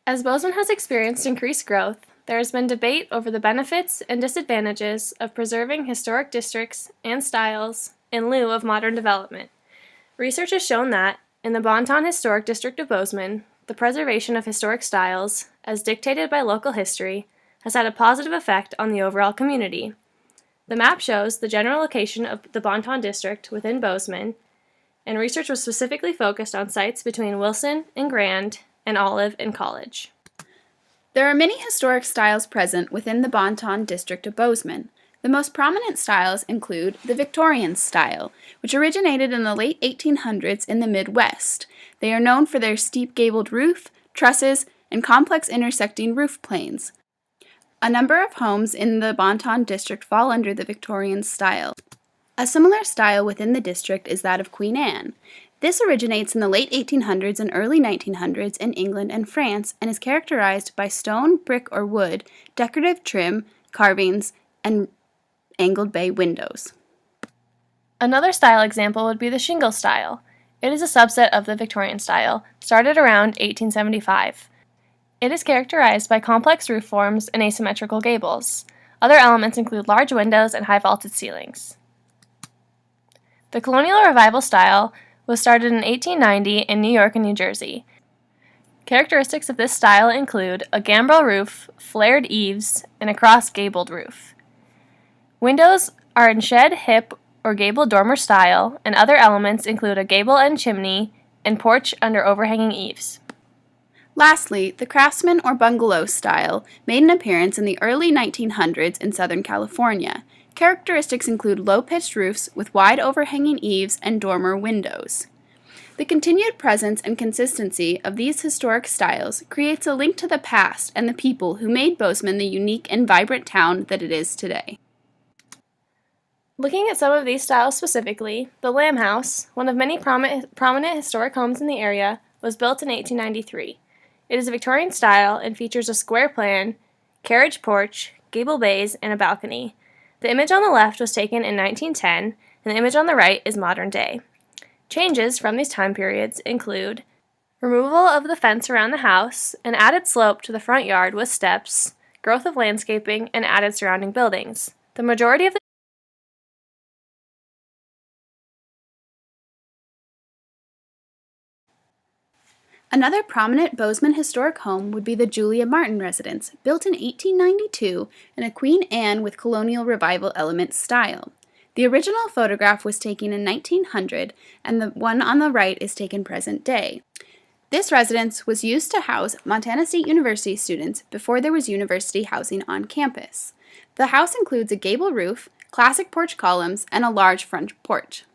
As Bozeman has experienced increased growth, there has been debate over the benefits and disadvantages of preserving historic districts and styles in lieu of modern development. Research has shown that, in the Bonton Historic District of Bozeman, the preservation of historic styles, as dictated by local history, has had a positive effect on the overall community. The map shows the general location of the Bonton District within Bozeman, and research was specifically focused on sites between Wilson and Grand and Olive and College. There are many historic styles present within the Bonton District of Bozeman. The most prominent styles include the Victorian style, which originated in the late 1800s in the Midwest. They are known for their steep gabled roof, trusses, and complex intersecting roof planes. A number of homes in the Bonton District fall under the Victorian style. A similar style within the district is that of Queen Anne. This originates in the late 1800s and early 1900s in England and France and is characterized by stone, brick, or wood, decorative trim, carvings, and angled bay windows. Another style example would be the shingle style. It is a subset of the Victorian style, started around 1875. It is characterized by complex roof forms and asymmetrical gables. Other elements include large windows and high vaulted ceilings. The Colonial Revival style was started in 1890 in New York and New Jersey. Characteristics of this style include a gambrel roof, flared eaves, and a cross-gabled roof. Windows are in shed, hip, or gable dormer style, and other elements include a gable end chimney and porch under overhanging eaves. Lastly, the craftsman or bungalow style made an appearance in the early 1900s in Southern California. Characteristics include low-pitched roofs with wide overhanging eaves and dormer windows. The continued presence and consistency of these historic styles creates a link to the past and the people who made Bozeman the unique and vibrant town that it is today. Looking at some of these styles specifically, the Lamb House, one of many prominent historic homes in the area, was built in 1893. It is a Victorian style and features a square plan, carriage porch, gable bays, and a balcony. The image on the left was taken in 1910, and the image on the right is modern day. Changes from these time periods include removal of the fence around the house, an added slope to the front yard with steps, growth of landscaping, and added surrounding buildings. The majority of the Another prominent Bozeman historic home would be the Julia Martin residence, built in 1892 in a Queen Anne with Colonial Revival element style. The original photograph was taken in 1900, and the one on the right is taken present day. This residence was used to house Montana State University students before there was university housing on campus. The house includes a gable roof, classic porch columns, and a large front porch.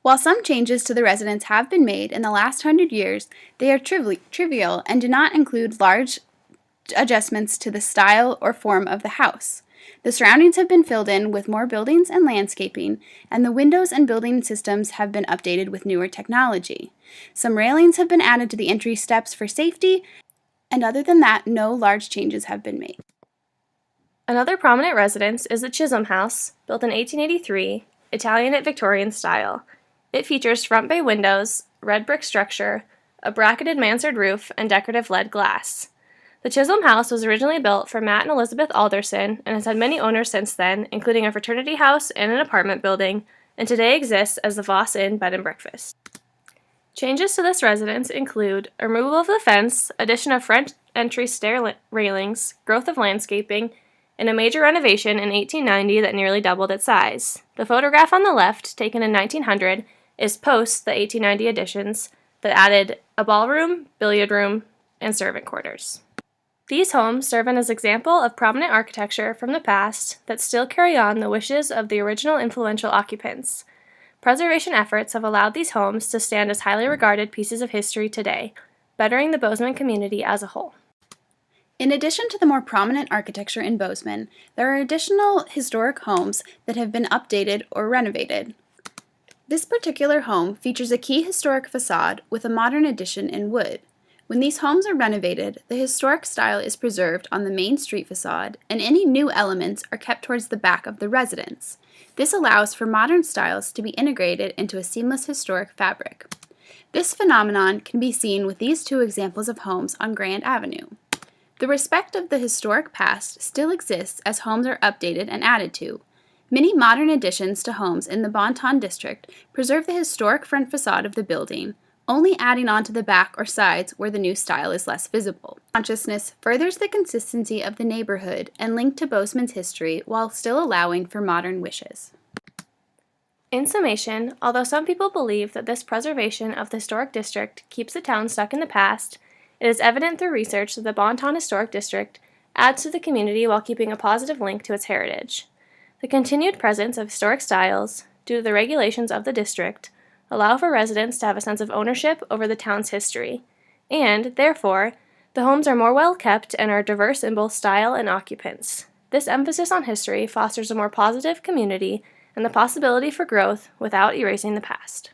While some changes to the residence have been made in the last 100 years, they are trivial and do not include large adjustments to the style or form of the house. The surroundings have been filled in with more buildings and landscaping, and the windows and building systems have been updated with newer technology. Some railings have been added to the entry steps for safety, and other than that, no large changes have been made. Another prominent residence is the Chisholm House, built in 1883, Italian at Victorian style. It features front bay windows, red brick structure, a bracketed mansard roof, and decorative lead glass. The Chisholm House was originally built for Matt and Elizabeth Alderson and has had many owners since then, including a fraternity house and an apartment building, and today exists as the Voss Inn Bed and Breakfast. Changes to this residence include a removal of the fence, addition of front entry stair railings, growth of landscaping, and a major renovation in 1890 that nearly doubled its size. The photograph on the left, taken in 1900, is post the 1890 additions that added a ballroom, billiard room, and servant quarters. These homes serve as an example of prominent architecture from the past that still carry on the wishes of the original influential occupants. Preservation efforts have allowed these homes to stand as highly regarded pieces of history today, bettering the Bozeman community as a whole. In addition to the more prominent architecture in Bozeman, there are additional historic homes that have been updated or renovated. This particular home features a key historic facade with a modern addition in wood. When these homes are renovated, the historic style is preserved on the main street facade, and any new elements are kept towards the back of the residence. This allows for modern styles to be integrated into a seamless historic fabric. This phenomenon can be seen with these two examples of homes on Grand Avenue. The respect of the historic past still exists as homes are updated and added to. Many modern additions to homes in the Bon Ton district preserve the historic front facade of the building, only adding on to the back or sides where the new style is less visible. Consciousness furthers the consistency of the neighborhood and link to Bozeman's history while still allowing for modern wishes. In summation, although some people believe that this preservation of the historic district keeps the town stuck in the past, it is evident through research that the Bon Ton Historic District adds to the community while keeping a positive link to its heritage. The continued presence of historic styles, due to the regulations of the district, allow for residents to have a sense of ownership over the town's history, and, therefore, the homes are more well kept and are diverse in both style and occupants. This emphasis on history fosters a more positive community and the possibility for growth without erasing the past.